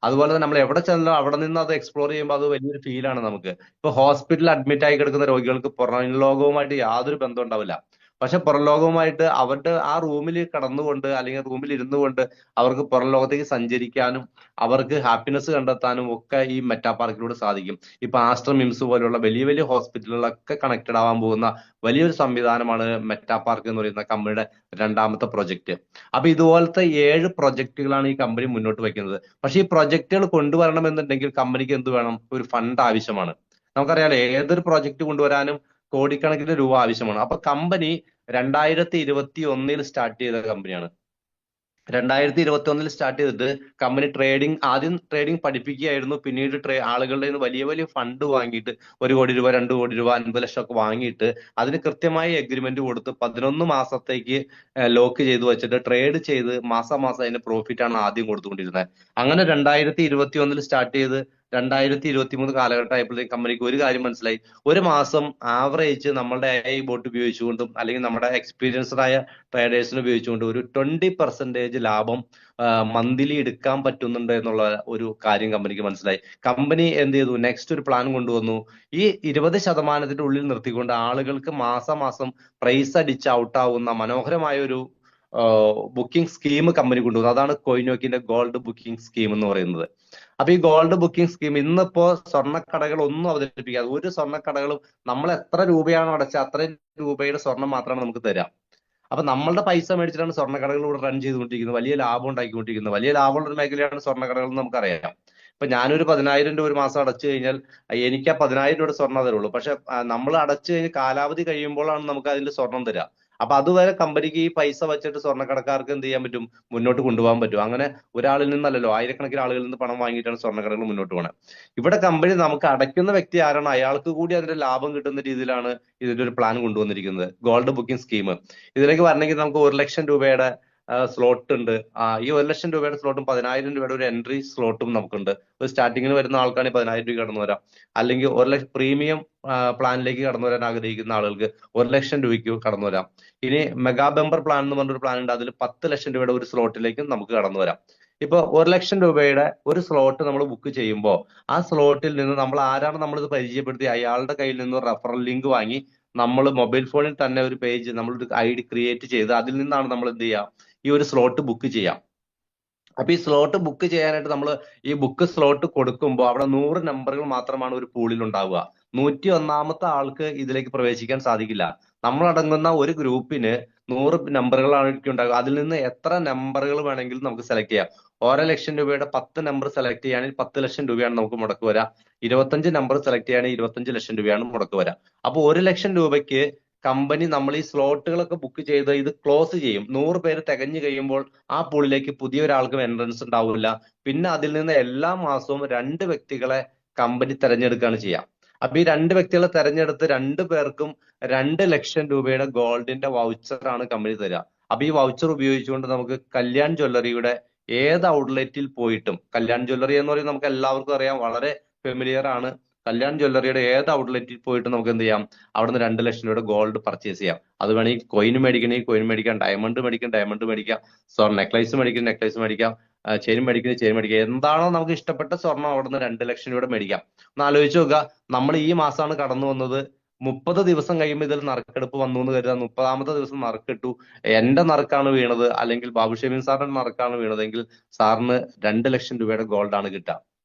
അതുപോലെ തന്നെ നമ്മൾ എവിടെ ചെന്നാലും അവിടെ നിന്ന് അത് എക്സ്പ്ലോർ ചെയ്യുമ്പോൾ അത് വലിയൊരു ഫീലാണ് നമുക്ക്. ഇപ്പൊ ഹോസ്പിറ്റലിൽ അഡ്മിറ്റ് ആയി കിടക്കുന്ന രോഗികൾക്ക് പുറം ലോകവുമായിട്ട് യാതൊരു ബന്ധം ഉണ്ടാവില്ല. പക്ഷെ പുറം ലോകവുമായിട്ട് അവരുടെ ആ റൂമിൽ കടന്നുകൊണ്ട് അല്ലെങ്കിൽ റൂമിൽ ഇരുന്നു കൊണ്ട് അവർക്ക് പുറം ലോകത്തേക്ക് സഞ്ചരിക്കാനും അവർക്ക് ഹാപ്പിനെസ് കണ്ടെത്താനും ഒക്കെ ഈ മെറ്റാ പാർക്കിലൂടെ സാധിക്കും. ഇപ്പൊ ആസ്റ്റർ മിംസ് പോലുള്ള വലിയ വലിയ ഹോസ്പിറ്റലുകളൊക്കെ കണക്റ്റഡ് ആവാൻ പോകുന്ന വലിയൊരു സംവിധാനമാണ് മെറ്റാ പാർക്ക് എന്ന് പറയുന്ന കമ്പനിയുടെ രണ്ടാമത്തെ പ്രൊജക്ട്. അപ്പൊ ഇതുപോലത്തെ 7 പ്രൊജക്ടുകളാണ് ഈ കമ്പനി മുന്നോട്ട് വയ്ക്കുന്നത്. പക്ഷെ ഈ പ്രൊജക്ടുകൾ കൊണ്ടുവരണമെന്നുണ്ടെങ്കിൽ കമ്പനിക്ക് എന്ത് വേണം? ഒരു ഫണ്ട് ആവശ്യമാണ്. നമുക്കറിയാലോ, ഏതൊരു പ്രൊജക്ട് കൊണ്ടുവരാനും കോടിക്കണക്കിന് രൂപ ആവശ്യമാണ്. അപ്പൊ കമ്പനി 2021 സ്റ്റാർട്ട് ചെയ്ത കമ്പനിയാണ്. 2021 സ്റ്റാർട്ട് ചെയ്തിട്ട് കമ്പനി ആദ്യം ട്രേഡിംഗ് പഠിപ്പിക്കുകയായിരുന്നു. പിന്നീട് ആളുകളുടെ നിന്ന് വലിയ വലിയ ഫണ്ട് വാങ്ങിയിട്ട് 1 കോടി രൂപ, 2 കോടി രൂപ, 50 ലക്ഷം ഒക്കെ വാങ്ങിയിട്ട് അതിന് കൃത്യമായി എഗ്രിമെന്റ് കൊടുത്ത് 11 മാസത്തേക്ക് ലോക്ക് ചെയ്ത് വെച്ചിട്ട് ട്രേഡ് ചെയ്ത് മാസം അതിന്റെ പ്രോഫിറ്റ് ആണ് ആദ്യം കൊടുത്തുകൊണ്ടിരുന്നത്. അങ്ങനെ 2021 സ്റ്റാർട്ട് ചെയ്ത് 2023 കാലഘട്ടം ആയപ്പോഴത്തേക്ക് കമ്പനിക്ക് ഒരു കാര്യം മനസ്സിലായി. ഒരു മാസം ആവറേജ് നമ്മളുടെ AI ബോട്ട് ഉപയോഗിച്ചുകൊണ്ടും അല്ലെങ്കിൽ നമ്മുടെ എക്സ്പീരിയൻസ്ഡ് ആയ ട്രേഡേഴ്സിനെ ഉപയോഗിച്ചുകൊണ്ട് ഒരു 20% ലാഭം മന്ത്ലി എടുക്കാൻ പറ്റുന്നുണ്ട് എന്നുള്ള ഒരു കാര്യം കമ്പനിക്ക് മനസ്സിലായി. കമ്പനി എന്ത് ചെയ്തു? നെക്സ്റ്റ് ഒരു പ്ലാൻ കൊണ്ടുവന്നു. ഈ 20% ഉള്ളിൽ നിർത്തിക്കൊണ്ട് ആളുകൾക്ക് മാസം പ്രൈസ് അടിച്ച് ഔട്ടാവുന്ന മനോഹരമായ ഒരു ബുക്കിംഗ് സ്കീം കമ്പനി കൊണ്ടുവന്നു. അതാണ് കൊയിനോക്കിന്റെ ഗോൾഡ് ബുക്കിംഗ് സ്കീം എന്ന് പറയുന്നത്. അപ്പൊ ഈ ഗോൾഡ് ബുക്കിംഗ് സ്കീം ഇന്നിപ്പോ സ്വർണ്ണക്കടകൾ ഒന്നും അവതരിപ്പിക്കാതെ ഒരു സ്വർണ്ണക്കടകളും നമ്മൾ എത്ര രൂപയാണ് അടച്ച അത്രയും രൂപയുടെ സ്വർണം മാത്രമാണ് നമുക്ക് തരാം. അപ്പൊ നമ്മളുടെ പൈസ മേടിച്ചിട്ടാണ് സ്വർണ്ണക്കടകൾ ഇവിടെ റൺ ചെയ്തുകൊണ്ടിരിക്കുന്നത്, വലിയ ലാഭം ഉണ്ടാക്കിക്കൊണ്ടിരിക്കുന്നത്. വലിയ ലാഭമുള്ള ഒരു മേഖലയാണ് സ്വർണ്ണക്കടകൾ എന്ന് നമുക്കറിയാം. ഇപ്പൊ ഞാനൊരു 10,000 രൂപ ഒരു മാസം അടച്ചു കഴിഞ്ഞാൽ എനിക്ക് ആ 10,000 രൂപയുടെ സ്വർണ്ണം തരുള്ളൂ. പക്ഷെ നമ്മൾ അടച്ചു കഴിഞ്ഞ് കാലാവധി കഴിയുമ്പോഴാണ് നമുക്ക് അതിന്റെ സ്വർണം തരിക. അപ്പൊ അതുവരെ കമ്പനിക്ക് ഈ പൈസ വെച്ചിട്ട് സ്വർണ്ണക്കടക്കാർക്ക് എന്ത് ചെയ്യാൻ പറ്റും? മുന്നോട്ട് കൊണ്ടുപോകാൻ പറ്റും. അങ്ങനെ ഒരാളിൽ നിന്നല്ലല്ലോ, ആയിരക്കണക്കിന് ആളുകളിൽ നിന്ന് പണം വാങ്ങിയിട്ടാണ് സ്വർണ്ണക്കടകൾ മുന്നോട്ട് പോകുന്നത്. ഇവിടെ കമ്പനി നമുക്ക് അടയ്ക്കുന്ന വ്യക്തി ആരാണ് അയാൾക്ക് കൂടി അതിന്റെ ലാഭം കിട്ടുന്ന രീതിയിലാണ് ഇതിന്റെ ഒരു പ്ലാൻ കൊണ്ടുവന്നിരിക്കുന്നത്, ഗോൾഡ് ബുക്കിംഗ് സ്കീം. ഇതിലേക്ക് വരണമെങ്കിൽ നമുക്ക് 1 ലക്ഷം രൂപയുടെ സ്ലോട്ട് ഉണ്ട്. ഈ 1 ലക്ഷം രൂപയുടെ സ്ലോട്ടും 10,000 രൂപയുടെ ഒരു എൻട്രി സ്ലോട്ടും നമുക്കുണ്ട്. ഒരു സ്റ്റാർട്ടിങ്ങിൽ വരുന്ന ആൾക്കാണെങ്കിൽ 10,000 രൂപ കടന്നു വരാം. അല്ലെങ്കിൽ 1 ലക്ഷം പ്രീമിയം പ്ലാനിലേക്ക് കടന്നു വരാൻ ആഗ്രഹിക്കുന്ന ആളുകൾക്ക് 1 ലക്ഷം രൂപയ്ക്ക് കടന്നു വരാം. ഇനി മെഗാ ബമ്പർ പ്ലാൻ എന്ന് പറഞ്ഞൊരു പ്ലാൻ ഉണ്ട്. അതിൽ 10 ലക്ഷം രൂപയുടെ ഒരു സ്ലോട്ടിലേക്കും നമുക്ക് കടന്നു വരാം. ഇപ്പൊ 1 ലക്ഷം രൂപയുടെ ഒരു സ്ലോട്ട് നമ്മൾ ബുക്ക് ചെയ്യുമ്പോൾ ആ സ്ലോട്ടിൽ നിന്ന് നമ്മൾ ആരാണ് നമ്മളിത് പരിചയപ്പെടുത്തി അയാളുടെ കയ്യിൽ നിന്ന് റെഫറൽ ലിങ്ക് വാങ്ങി നമ്മൾ മൊബൈൽ ഫോണിൽ തന്നെ ഒരു പേജ് നമ്മളൊരു ID ക്രിയേറ്റ് ചെയ്ത് അതിൽ നിന്നാണ് നമ്മൾ എന്ത് ചെയ്യുക, ഈ ഒരു സ്ലോട്ട് ബുക്ക് ചെയ്യാം. അപ്പൊ ഈ സ്ലോട്ട് ബുക്ക് ചെയ്യാനായിട്ട് നമ്മൾ ഈ ബുക്ക് സ്ലോട്ട് കൊടുക്കുമ്പോൾ അവിടെ 100 നമ്പറുകൾ മാത്രമാണ് ഒരു പൂളിൽ ഉണ്ടാവുക. 101ാമത്തെ ആൾക്ക് ഇതിലേക്ക് പ്രവേശിക്കാൻ സാധിക്കില്ല. നമ്മളടങ്ങുന്ന ഒരു ഗ്രൂപ്പിന് 100 നമ്പറുകളായിരിക്കും ഉണ്ടാകുക. അതിൽ നിന്ന് എത്ര നമ്പറുകൾ വേണമെങ്കിലും നമുക്ക് സെലക്ട് ചെയ്യാം. 1,00,000 രൂപയുടെ 10 നമ്പർ സെലക്ട് ചെയ്യുകയാണെങ്കിൽ 10 ലക്ഷം രൂപയാണ് നമുക്ക് മുടക്ക് വരാം. 25 നമ്പർ സെലക്ട് ചെയ്യുകയാണെങ്കിൽ 25 ലക്ഷം രൂപയാണ് മുടക്ക് വരാം. അപ്പൊ 1 ലക്ഷം രൂപയ്ക്ക് കമ്പനി നമ്മൾ ഈ സ്ലോട്ടുകളൊക്കെ ബുക്ക് ചെയ്ത് ഇത് ക്ലോസ് ചെയ്യും. 100 പേര് തികഞ്ഞു കഴിയുമ്പോൾ ആ പൂളിലേക്ക് പുതിയ ഒരാൾക്കും എൻട്രൻസ് ഉണ്ടാവില്ല. പിന്നെ അതിൽ നിന്ന് എല്ലാ മാസവും 2 വ്യക്തികളെ കമ്പനി തെരഞ്ഞെടുക്കുകയാണ് ചെയ്യുക. അപ്പൊ ഈ 2 വ്യക്തികളെ തെരഞ്ഞെടുത്ത് 2 പേർക്കും 2 ലക്ഷം രൂപയുടെ ഗോൾഡിന്റെ വൗച്ചറാണ് കമ്പനി തരിക. അപ്പൊ ഈ വൗച്ചർ ഉപയോഗിച്ചുകൊണ്ട് നമുക്ക് കല്യാൺ ജ്വല്ലറിയുടെ ഏത് ഔട്ട്ലെറ്റിൽ പോയിട്ടും, കല്യാൺ ജ്വല്ലറി എന്ന് പറയുന്നത് നമുക്ക് എല്ലാവർക്കും അറിയാം, വളരെ ഫെമിലിയർ ആണ്. കല്യാൺ ജ്വല്ലറിയുടെ ഏത് ഔട്ട്ലെറ്റിൽ പോയിട്ട് നമുക്ക് എന്ത് ചെയ്യാം, അവിടുന്ന് 2 ലക്ഷം രൂപയുടെ ഗോൾഡ് പർച്ചേസ് ചെയ്യാം. അത് വേണമെങ്കിൽ കോയിൻ മേടിക്കണമെങ്കിൽ കോയിൻ മേടിക്കാം, ഡയമണ്ട് മേടിക്കാം, നെക്ലൈസ് മേടിക്കും, നെക്ലൈസ് മേടിക്കാം, ചെയിൻ മേടിക്കുന്നത് ചെയിൻ മേടിക്കാം. എന്താണോ നമുക്ക് ഇഷ്ടപ്പെട്ട സ്വർണം അവിടുന്ന് 2 ലക്ഷം രൂപയുടെ മേടിക്കാം. ഒന്ന് ആലോചിച്ച് നോക്കുക, നമ്മൾ ഈ മാസമാണ് കടന്നു വന്നത്. 30 ദിവസം കഴിയുമ്പോൾ ഇതിൽ നറുക്കെടുപ്പ് വന്നു എന്ന് കരുതാം. 30ാമത്തെ ദിവസം നറുക്കിട്ടു, എന്റെ നറുക്കാണ് വീണത്, അല്ലെങ്കിൽ ബാബു ഷമീൻ സാറിന്റെ നറുക്കാണ് വീണതെങ്കിൽ സാറിന് 2 ലക്ഷം രൂപയുടെ ഗോൾഡാണ് കിട്ടുക.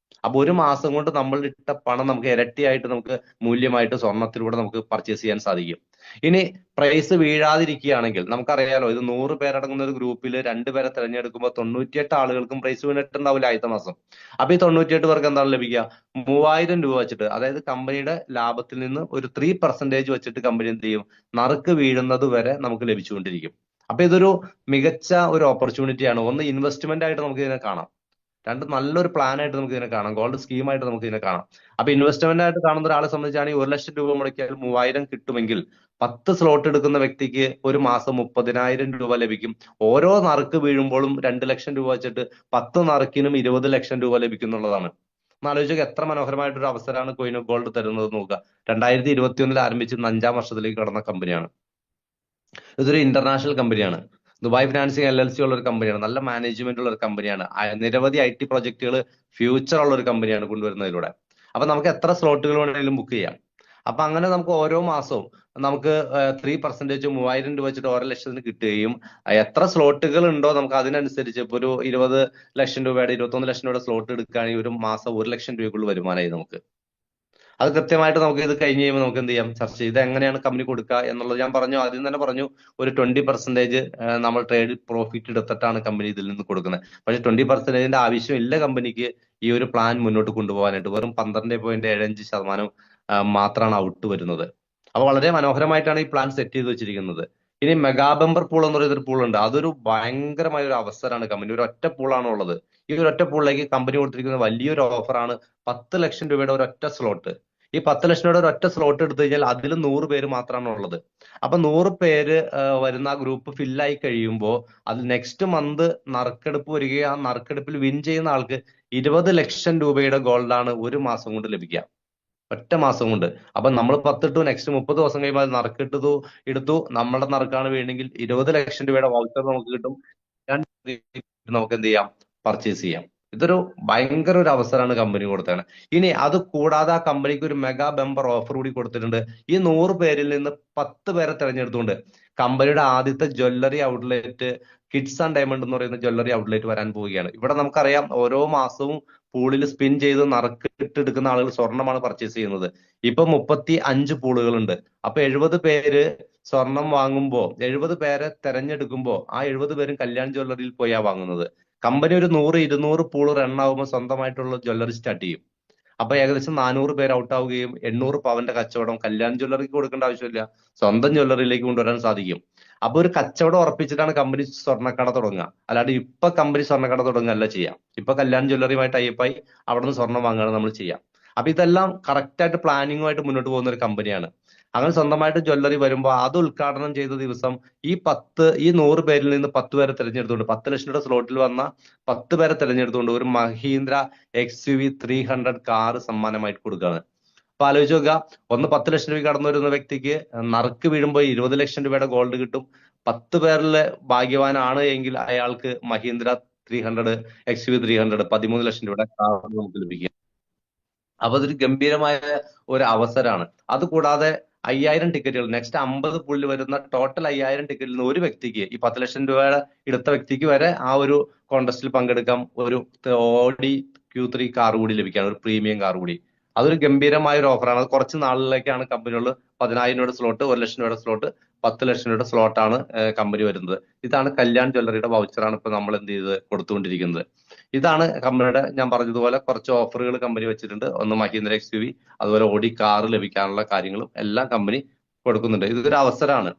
അപ്പൊ ഒരു മാസം കൊണ്ട് നമ്മൾ ഇട്ട പണം നമുക്ക് ഇരട്ടിയായിട്ട് നമുക്ക് മൂല്യമായിട്ട് സ്വർണത്തിലൂടെ നമുക്ക് പർച്ചേസ് ചെയ്യാൻ സാധിക്കും. ഇനി പ്രൈസ് വീഴാതിരിക്കുകയാണെങ്കിൽ നമുക്കറിയാലോ, ഇത് 100 പേരടങ്ങുന്ന ഒരു ഗ്രൂപ്പിൽ 2 പേരെ തിരഞ്ഞെടുക്കുമ്പോൾ 98 ആളുകൾക്കും പ്രൈസ് വീണിട്ടുണ്ടാവില്ല ആദ്യത്തെ മാസം. അപ്പൊ ഈ 98 പേർക്ക് എന്താണ് ലഭിക്കുക? 3,000 രൂപ വെച്ചിട്ട്, അതായത് കമ്പനിയുടെ ലാഭത്തിൽ നിന്ന് ഒരു 3% വെച്ചിട്ട് കമ്പനി എന്ത് ചെയ്യും, നറുക്ക് വീഴുന്നത് വരെ നമുക്ക് ലഭിച്ചുകൊണ്ടിരിക്കും. അപ്പൊ ഇതൊരു മികച്ച ഒരു ഓപ്പർച്യൂണിറ്റിയാണ്. ഒന്ന് ഇൻവെസ്റ്റ്മെന്റ് ആയിട്ട് നമുക്ക് ഇതിനെ കാണാം, രണ്ട് നല്ലൊരു പ്ലാൻ ആയിട്ട് നമുക്ക് ഇതിനെ കാണാം, ഗോൾഡ് സ്കീമായിട്ട് നമുക്ക് ഇതിനെ കാണാം. അപ്പൊ ഇൻവെസ്റ്റ്മെന്റ് ആയിട്ട് കാണുന്ന ഒരാളെ സംബന്ധിച്ചാണെങ്കിൽ 1 ലക്ഷം രൂപ മുടക്കിയാൽ 3,000 കിട്ടുമെങ്കിൽ 10 സ്ലോട്ട് എടുക്കുന്ന വ്യക്തിക്ക് ഒരു മാസം 30,000 രൂപ ലഭിക്കും. ഓരോ നറുക്ക് വീഴുമ്പോഴും 2 ലക്ഷം രൂപ വെച്ചിട്ട് 10 നറുക്കിനും 20 ലക്ഷം രൂപ ലഭിക്കുന്നുള്ളതാണ്. ആലോചിക്കുക, എത്ര മനോഹരമായിട്ടൊരു അവസരമാണ് കോയിൻ ഓഫ് ഗോൾഡ് തരുന്നത് നോക്കുക. 2021 ആരംഭിച്ച് 5ാം വർഷത്തിലേക്ക് കടന്ന കമ്പനിയാണ്. ഇതൊരു ഇന്റർനാഷണൽ കമ്പനിയാണ്. ദുബായ് ഫിനാൻസിങ് LLC ഉള്ള ഒരു കമ്പനിയാണ്. നല്ല മാനേജ്മെന്റ് ഉള്ള ഒരു കമ്പനിയാണ്. നിരവധി IT പ്രോജക്റ്റുകൾ ഫ്യൂച്ചർ ഉള്ള ഒരു കമ്പനിയാണ് കൊണ്ടുവരുന്നതിലൂടെ. അപ്പൊ നമുക്ക് എത്ര സ്ലോട്ടുകൾ വേണമെങ്കിലും ബുക്ക് ചെയ്യാം. അപ്പൊ അങ്ങനെ നമുക്ക് ഓരോ മാസവും നമുക്ക് 3% 3,000 രൂപ വെച്ചിട്ട് 1 ലക്ഷത്തിന് കിട്ടുകയും എത്ര സ്ലോട്ടുകൾ ഉണ്ടോ നമുക്ക് അതിനനുസരിച്ച് ഇപ്പൊ ഒരു 20 ലക്ഷം രൂപയുടെ 21 ലക്ഷം രൂപയുടെ സ്ലോട്ട് എടുക്കുകയാണെങ്കിൽ ഒരു മാസം 1 ലക്ഷം രൂപയ്ക്കുള്ള വരുമാനമായി നമുക്ക്. അത് കൃത്യമായിട്ട് നമുക്ക് ഇത് കഴിഞ്ഞ് കഴിയുമ്പോൾ നമുക്ക് എന്ത് ചെയ്യാം, ചർച്ച ചെയ്ത് എങ്ങനെയാണ് കമ്പനി കൊടുക്കുക എന്നുള്ളത് ഞാൻ പറഞ്ഞു, ആദ്യം തന്നെ പറഞ്ഞു. ഒരു 20% നമ്മൾ ട്രേഡ് പ്രോഫിറ്റ് എടുത്തിട്ടാണ് കമ്പനി ഇതിൽ നിന്ന് കൊടുക്കുന്നത്. പക്ഷെ 20%ന്റെ ആവശ്യമില്ല കമ്പനിക്ക് ഈ ഒരു പ്ലാൻ മുന്നോട്ട് കൊണ്ടുപോകാനായിട്ട്. വെറും 12.75% മാത്രമാണ് ഔട്ട് വരുന്നത്. അപ്പൊ വളരെ മനോഹരമായിട്ടാണ് ഈ പ്ലാൻ സെറ്റ് ചെയ്ത് വെച്ചിരിക്കുന്നത്. ഇനി മെഗാ ബമ്പർ പൂൾ എന്ന് പറയുന്ന ഒരു പൂൾ ഉണ്ട്. അതൊരു ഭയങ്കരമായ ഒരു അവസരമാണ്. കമ്പനി ഒരു ഒറ്റ പൂളാണ് ഉള്ളത്. ഈ ഒരു ഒറ്റ പൂളിലേക്ക് കമ്പനി കൊടുത്തിരിക്കുന്ന വലിയൊരു ഓഫറാണ് 10 ലക്ഷം രൂപയുടെ ഒരു ഒറ്റ സ്ലോട്ട്. ഈ 10 ലക്ഷം രൂപയുടെ ഒരു ഒറ്റ സ്ലോട്ട് എടുത്തു കഴിഞ്ഞാൽ അതിൽ 100 പേര് മാത്രമാണ് ഉള്ളത്. അപ്പൊ 100 പേര് വരുന്ന ആ ഗ്രൂപ്പ് ഫില്ലായി കഴിയുമ്പോൾ അത് നെക്സ്റ്റ് മന്ത് നറുക്കെടുപ്പ് വരികയും ആ നറുക്കെടുപ്പിൽ വിൻ ചെയ്യുന്ന ആൾക്ക് 20 ലക്ഷം രൂപയുടെ ഗോൾഡാണ് ഒരു മാസം കൊണ്ട് ലഭിക്കുക, ഒറ്റ മാസം കൊണ്ട്. അപ്പൊ നമ്മൾ 10 ഇട്ടു, നെക്സ്റ്റ് 30 ദിവസം കഴിയുമ്പോൾ അത് നറുക്കിട്ടു എടുത്തു, നമ്മുടെ നറുക്കാണ് വേണമെങ്കിൽ 20 ലക്ഷം രൂപയുടെ വൗച്ചർ നമുക്ക് കിട്ടും. നമുക്ക് എന്ത് ചെയ്യാം, പർച്ചേസ് ചെയ്യാം. ഇതൊരു ഭയങ്കര ഒരു അവസരമാണ് കമ്പനി കൊടുത്തത്. ഇനി അത് കൂടാതെ ആ കമ്പനിക്ക് ഒരു മെഗാ ബമ്പർ ഓഫർ കൂടി കൊടുത്തിട്ടുണ്ട്. ഈ 100 പേരിൽ നിന്ന് 10 പേരെ തെരഞ്ഞെടുത്തുകൊണ്ട് കമ്പനിയുടെ ആദ്യത്തെ jewellery outlet kids and diamond എന്ന് പറയുന്ന ജ്വല്ലറി ഔട്ട്ലെറ്റ് വരാൻ പോവുകയാണ്. ഇവിടെ നമുക്കറിയാം, ഓരോ മാസവും പൂളിൽ സ്പിൻ ചെയ്ത് നറുക്കിട്ടെടുക്കുന്ന ആളുകൾ സ്വർണ്ണമാണ് പർച്ചേസ് ചെയ്യുന്നത്. ഇപ്പൊ 35 പൂളുകളുണ്ട്. അപ്പൊ 70 പേര് സ്വർണം വാങ്ങുമ്പോൾ 70 പേരെ തെരഞ്ഞെടുക്കുമ്പോൾ ആ 70 പേരും കല്യാൺ ജ്വല്ലറിയിൽ പോയാ വാങ്ങുന്നത്. കമ്പനി ഒരു 100-200 പൂള് റണ്ണാവുമ്പോൾ സ്വന്തമായിട്ടുള്ള ജ്വല്ലറി സ്റ്റാർട്ട് ചെയ്യും. അപ്പൊ ഏകദേശം 400 പേര് ഔട്ട് ആവുകയും 800 പവന്റെ കച്ചവടം കല്യാൺ ജ്വല്ലറിക്ക് കൊടുക്കേണ്ട ആവശ്യമില്ല, സ്വന്തം ജ്വല്ലറിയിലേക്ക് കൊണ്ടുവരാൻ സാധിക്കും. അപ്പൊ ഒരു കച്ചവടം ഉറപ്പിച്ചിട്ടാണ് കമ്പനി സ്വർണ്ണക്കട തുടങ്ങുക. അല്ലാണ്ട് ഇപ്പൊ കമ്പനി സ്വർണ്ണക്കട തുടങ്ങുകയല്ല ചെയ്യാം. ഇപ്പൊ കല്യാൺ ജ്വല്ലറിയുമായിട്ട് ടൈപ്പായി അവിടെ നിന്ന് സ്വർണം വാങ്ങുകയാണ് നമ്മൾ ചെയ്യാം. അപ്പൊ ഇതെല്ലാം കറക്റ്റ് ആയിട്ട് പ്ലാനിങ്ങുമായിട്ട് മുന്നോട്ട് പോകുന്ന ഒരു കമ്പനിയാണ്. അങ്ങനെ സ്വന്തമായിട്ട് ജ്വല്ലറി വരുമ്പോൾ അത് ഉദ്ഘാടനം ചെയ്ത ദിവസം ഈ 100 പേരിൽ നിന്ന് 10 പേരെ തിരഞ്ഞെടുത്തുകൊണ്ട് 10 ലക്ഷം രൂപയുടെ സ്ലോട്ടിൽ വന്ന 10 പേരെ തിരഞ്ഞെടുത്തുകൊണ്ട് ഒരു മഹീന്ദ്ര XUV 300 കാർ സമ്മാനമായിട്ട് കൊടുക്കുകയാണ്. അപ്പൊ ആലോചിച്ച് നോക്കുക, ഒന്ന് 10 ലക്ഷം രൂപ കടന്നു വരുന്ന വ്യക്തിക്ക് നറുക്ക് വീഴുമ്പോൾ 20 ലക്ഷം രൂപയുടെ ഗോൾഡ് കിട്ടും. 10 പേരിലെ ഭാഗ്യവാനാണ് എങ്കിൽ അയാൾക്ക് മഹീന്ദ്ര 300 XUV 300 13 ലക്ഷം രൂപയുടെ കാർ നമുക്ക് ലഭിക്കും. അപ്പൊ അതൊരു ഗംഭീരമായ ഒരു അവസരമാണ്. അതുകൂടാതെ 5000 ടിക്കറ്റുകൾ, നെക്സ്റ്റ് 50 പുള്ളിൽ വരുന്ന ടോട്ടൽ 5000 ടിക്കറ്റിൽ നിന്ന് ഒരു വ്യക്തിക്ക്, ഈ 10 ലക്ഷം രൂപയുടെ എടുത്ത വ്യക്തിക്ക് വരെ ആ ഒരു കോൺടെസ്റ്റിൽ പങ്കെടുക്കാം. ഒരു Audi Q3 കാർ കൂടി ലഭിക്കാൻ, ഒരു പ്രീമിയം കാർ കൂടി. അതൊരു ഗംഭീരമായ ഒരു ഓഫറാണ്. അത് കുറച്ച് നാളിലേക്കാണ് കമ്പനികൾ 10,000 രൂപയുടെ സ്ലോട്ട്, 1 ലക്ഷം രൂപയുടെ സ്ലോട്ട്, 10 ലക്ഷം രൂപയുടെ സ്ലോട്ടാണ് കമ്പനി വരുന്നത്. ഇതാണ് കല്യാൺ ജ്വല്ലറിയുടെ വൗച്ചറാണ് ഇപ്പൊ നമ്മൾ എന്ത് ചെയ്ത് കൊടുത്തുകൊണ്ടിരിക്കുന്നത്. ഇതാണ് കമ്പനിയുടെ, ഞാൻ പറഞ്ഞതുപോലെ കുറച്ച് ഓഫറുകൾ കമ്പനി വെച്ചിട്ടുണ്ട്. ഒന്ന് മഹീന്ദ്ര XUV, അതുപോലെ Audi കാർ ലഭിക്കാനുള്ള കാര്യങ്ങളും എല്ലാം കമ്പനി കൊടുക്കുന്നുണ്ട്. ഇതൊരു അവസരമാണ്.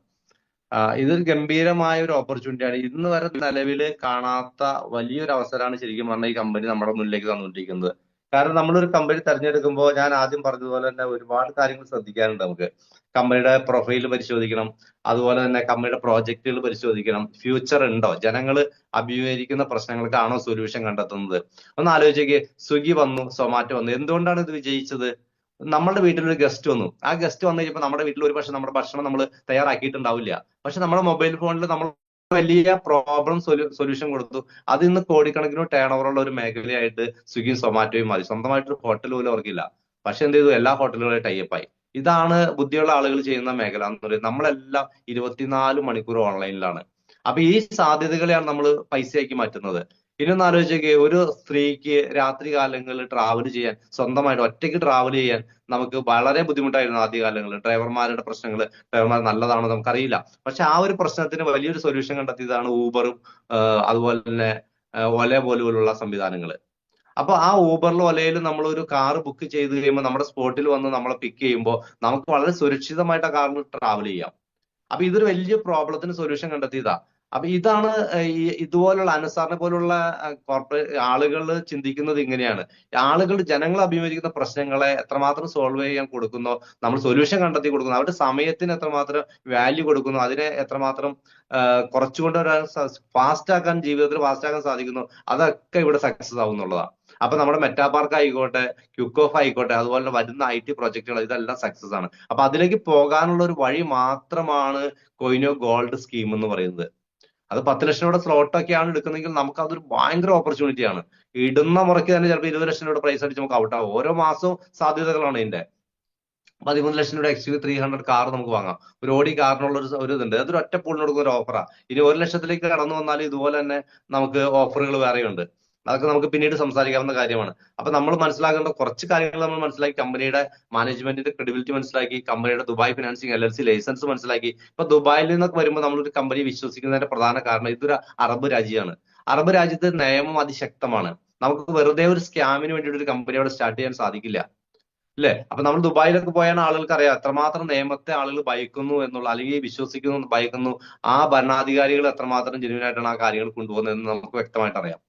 ഇതൊരു ഗംഭീരമായ ഒരു ഓപ്പർച്യൂണിറ്റിയാണ്. ഇന്ന് വരെ നിലവിൽ കാണാത്ത വലിയൊരു അവസരമാണ് ശരിക്കും പറഞ്ഞാൽ ഈ കമ്പനി നമ്മുടെ മുന്നിലേക്ക് തന്നുകൊണ്ടിരിക്കുന്നത്. കാരണം നമ്മളൊരു കമ്പനി തെരഞ്ഞെടുക്കുമ്പോൾ ഞാൻ ആദ്യം പറഞ്ഞതുപോലെ തന്നെ ഒരുപാട് കാര്യങ്ങൾ ശ്രദ്ധിക്കാനുണ്ട്. നമുക്ക് കമ്പനിയുടെ പ്രൊഫൈൽ പരിശോധിക്കണം, അതുപോലെ തന്നെ കമ്പനിയുടെ പ്രോജക്റ്റുകൾ പരിശോധിക്കണം, ഫ്യൂച്ചർ ഉണ്ടോ, ജനങ്ങൾ അഭിമുഖീകരിക്കുന്ന പ്രശ്നങ്ങൾക്കാണോ സൊല്യൂഷൻ കണ്ടെത്തുന്നത്. ഒന്ന് ആലോചിക്കുക, സ്വിഗ്ഗി വന്നു, സൊമാറ്റോ വന്നു, എന്തുകൊണ്ടാണ് ഇത് വിജയിച്ചത്? നമ്മുടെ വീട്ടിലൊരു ഗസ്റ്റ് വന്നു, ആ ഗസ്റ്റ് വന്നു കഴിഞ്ഞപ്പോൾ നമ്മുടെ വീട്ടിൽ ഒരു പക്ഷെ നമ്മുടെ ഭക്ഷണം നമ്മൾ തയ്യാറാക്കിയിട്ടുണ്ടാവില്ല. പക്ഷെ നമ്മുടെ മൊബൈൽ ഫോണിൽ നമ്മൾ വലിയ പ്രോബ്ലം സൊല്യൂഷൻ കൊടുത്തു. അതിൽ നിന്ന് കോടിക്കണക്കിന് ടേൺ ഓവർ ഉള്ള ഒരു മേഖലയായിട്ട് സ്വിഗ്ഗിയും സൊമാറ്റോയും മാറി. സ്വന്തമായിട്ടൊരു ഹോട്ടൽ പോലും അവർക്കില്ല, പക്ഷെ എന്ത് ചെയ്തു, എല്ലാ ഹോട്ടലുകളും ടൈപ്പായി. ഇതാണ് ബുദ്ധിയുള്ള ആളുകൾ ചെയ്യുന്ന മേഖല എന്ന് പറയുന്നത്. നമ്മളെല്ലാം 24 മണിക്കൂർ ഓൺലൈനിലാണ്. അപ്പൊ ഈ സാധ്യതകളെയാണ് നമ്മൾ പൈസയാക്കി മാറ്റുന്നത്. ഇനി ഒന്ന് ആലോചിച്ചേക്ക്, ഒരു സ്ത്രീക്ക് രാത്രി കാലങ്ങളിൽ ട്രാവൽ ചെയ്യാൻ, സ്വന്തമായിട്ട് ഒറ്റയ്ക്ക് ട്രാവൽ ചെയ്യാൻ നമുക്ക് വളരെ ബുദ്ധിമുട്ടായിരുന്നു ആദ്യകാലങ്ങളിൽ. ഡ്രൈവർമാരുടെ പ്രശ്നങ്ങൾ, ഡ്രൈവർമാർ നല്ലതാണോ നമുക്കറിയില്ല. പക്ഷെ ആ ഒരു പ്രശ്നത്തിന് വലിയൊരു സൊല്യൂഷൻ കണ്ടെത്തിയതാണ് ഊബറും അതുപോലെ തന്നെ ഒല പോലുള്ള സംവിധാനങ്ങൾ. അപ്പൊ ആ ഊബറിലും ഒലയിലും നമ്മൾ ഒരു കാർ ബുക്ക് ചെയ്ത് കഴിയുമ്പോൾ നമ്മുടെ സ്പോട്ടിൽ വന്ന് നമ്മളെ പിക്ക് ചെയ്യുമ്പോൾ നമുക്ക് വളരെ സുരക്ഷിതമായിട്ട് ആ കാറിൽ ട്രാവൽ ചെയ്യാം. അപ്പൊ ഇതൊരു വലിയ പ്രോബ്ലത്തിന് സൊല്യൂഷൻ കണ്ടെത്തിയതാ. അപ്പൊ ഇതാണ് ഇതുപോലുള്ള അനുസരണ പോലുള്ള കോർപ്പറേറ്റ് ആളുകൾ ചിന്തിക്കുന്നത് ഇങ്ങനെയാണ്. ആളുകൾ, ജനങ്ങൾ അഭിമുഖീകരിക്കുന്ന പ്രശ്നങ്ങളെ എത്രമാത്രം സോൾവ് ചെയ്യാൻ കൊടുക്കുന്നോ, നമ്മൾ സൊല്യൂഷൻ കണ്ടെത്തി കൊടുക്കുന്നു, അവരുടെ സമയത്തിന് എത്രമാത്രം വാല്യൂ കൊടുക്കുന്നു, അതിനെ എത്രമാത്രം കുറച്ചുകൊണ്ട് ഫാസ്റ്റ് ആക്കാൻ, ജീവിതത്തിൽ ഫാസ്റ്റ് ആക്കാൻ സാധിക്കുന്നു, അതൊക്കെ ഇവിടെ സക്സസ് ആവുന്നുള്ളതാണ്. അപ്പൊ നമ്മുടെ മെറ്റാപാർക്ക് ആയിക്കോട്ടെ, ക്യുക്ക് ഓഫ് ആയിക്കോട്ടെ, അതുപോലെ വരുന്ന IT പ്രൊജക്ടുകൾ, ഇതെല്ലാം സക്സസ് ആണ്. അപ്പൊ അതിലേക്ക് പോകാനുള്ള ഒരു വഴി മാത്രമാണ് കൊയിനോ ഗോൾഡ് സ്കീം എന്ന് പറയുന്നത്. അത് 10 ലക്ഷം രൂപയുടെ സ്ലോട്ടൊക്കെയാണ് എടുക്കുന്നതെങ്കിൽ നമുക്ക് അതൊരു ഭയങ്കര ഓപ്പർച്യൂണിറ്റിയാണ്. ഇടുന്ന മുറയ്ക്ക് തന്നെ ചിലപ്പോൾ 20 ലക്ഷം രൂപയുടെ പ്രൈസ് അടിച്ച് നമുക്ക് ഔട്ടാകും. ഓരോ മാസവും സാധ്യതകളാണ് ഇതിന്റെ. 13 ലക്ഷം രൂപയുടെ XUV 300 കാർ നമുക്ക് വാങ്ങാം. ഒരു Audi കാറിനുള്ള ഒരു ഇതുണ്ട്. അതൊരു ഒറ്റ പൂളിന് കൊടുക്കുന്ന ഒരു ഓഫറാണ്. ഇനി 1 ലക്ഷത്തിലേക്ക് കടന്നു വന്നാൽ ഇതുപോലെ തന്നെ നമുക്ക് ഓഫറുകൾ വേറെയുണ്ട്. അതൊക്കെ നമുക്ക് പിന്നീട് സംസാരിക്കാവുന്ന കാര്യമാണ്. അപ്പൊ നമ്മൾ മനസ്സിലാക്കേണ്ട കുറച്ച് കാര്യങ്ങൾ നമ്മൾ മനസ്സിലാക്കി, കമ്പനിയുടെ മാനേജ്മെന്റിന്റെ ക്രെഡിബിലിറ്റി മനസ്സിലാക്കി, കമ്പനിയുടെ ദുബായ് ഫിനാൻസിങ് LLC ലൈസൻസ് മനസ്സിലാക്കി. ഇപ്പൊ ദുബായിൽ നിന്നൊക്കെ വരുമ്പോൾ നമ്മളൊരു കമ്പനി വിശ്വസിക്കുന്നതിന്റെ പ്രധാന കാരണം ഇതൊരു അറബ് രാജ്യമാണ്. അറബ് രാജ്യത്ത് നിയമം അതിശക്തമാണ്. നമുക്ക് വെറുതെ ഒരു സ്കാമിന് വേണ്ടിയിട്ട് ഒരു കമ്പനി അവിടെ സ്റ്റാർട്ട് ചെയ്യാൻ സാധിക്കില്ല, അല്ലെ? അപ്പൊ നമ്മൾ ദുബായിലൊക്കെ പോയാണ് ആളുകൾക്ക് അറിയാം എത്രമാത്രം നിയമത്തെ ആളുകൾ ഭയക്കുന്നു എന്നുള്ള, അല്ലെങ്കിൽ വിശ്വസിക്കുന്നു, ഭയക്കുന്നു. ആ ഭരണാധികാരികൾ എത്രമാത്രം ജെന്യുവനായിട്ടാണ് ആ കാര്യങ്ങൾ കൊണ്ടുപോകുന്നതെന്ന് നമുക്ക് വ്യക്തമായിട്ട് അറിയാം.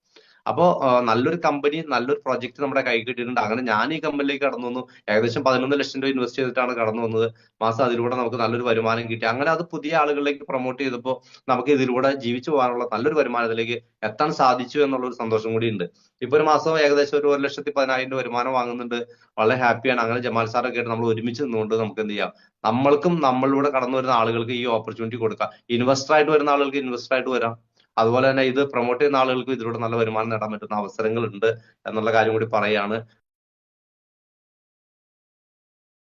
അപ്പോ നല്ലൊരു കമ്പനി, നല്ലൊരു പ്രൊജക്ട് നമ്മുടെ കൈ കിട്ടിയിട്ടുണ്ട്. അങ്ങനെ ഞാൻ ഈ കമ്പനിയിലേക്ക് കടന്നു വന്നു. ഏകദേശം 11 ലക്ഷം രൂപ ഇൻവെസ്റ്റ് ചെയ്തിട്ടാണ് കടന്നു വന്നത്. മാസം അതിലൂടെ നമുക്ക് നല്ലൊരു വരുമാനം കിട്ടി. അങ്ങനെ അത് പുതിയ ആളുകളിലേക്ക് പ്രൊമോട്ട് ചെയ്തപ്പോൾ നമുക്ക് ഇതിലൂടെ ജീവിച്ചു പോകാനുള്ള നല്ലൊരു വരുമാനത്തിലേക്ക് എത്താൻ സാധിച്ചു എന്നുള്ള ഒരു സന്തോഷം കൂടി ഉണ്ട്. ഇപ്പൊ ഒരു മാസം ഏകദേശം ഒരു 1,10,000 രൂപ വരുമാനം വാങ്ങുന്നുണ്ട്. വളരെ ഹാപ്പിയാണ്. അങ്ങനെ ജമാൽ സാറൊക്കെ ആയിട്ട് നമ്മൾ ഒരുമിച്ച് നിന്നുകൊണ്ട് നമുക്ക് എന്ത് ചെയ്യാം, നമ്മൾക്കും നമ്മളിലൂടെ കടന്നു വരുന്ന ആളുകൾക്ക് ഈ ഓപ്പർച്യൂണിറ്റി കൊടുക്കാം. ഇൻവെസ്റ്റർ ആയിട്ട് വരുന്ന ആളുകൾക്ക് ഇൻവെസ്റ്റർ ആയിട്ട് വരാം. അതുപോലെ തന്നെ ഇത് പ്രൊമോട്ട് ചെയ്യുന്ന ആളുകൾക്ക് ഇതിലൂടെ നല്ല വരുമാനം നേടാൻ പറ്റുന്ന അവസരങ്ങൾ ഉണ്ട് എന്നുള്ള കാര്യം കൂടി പറയാണ്.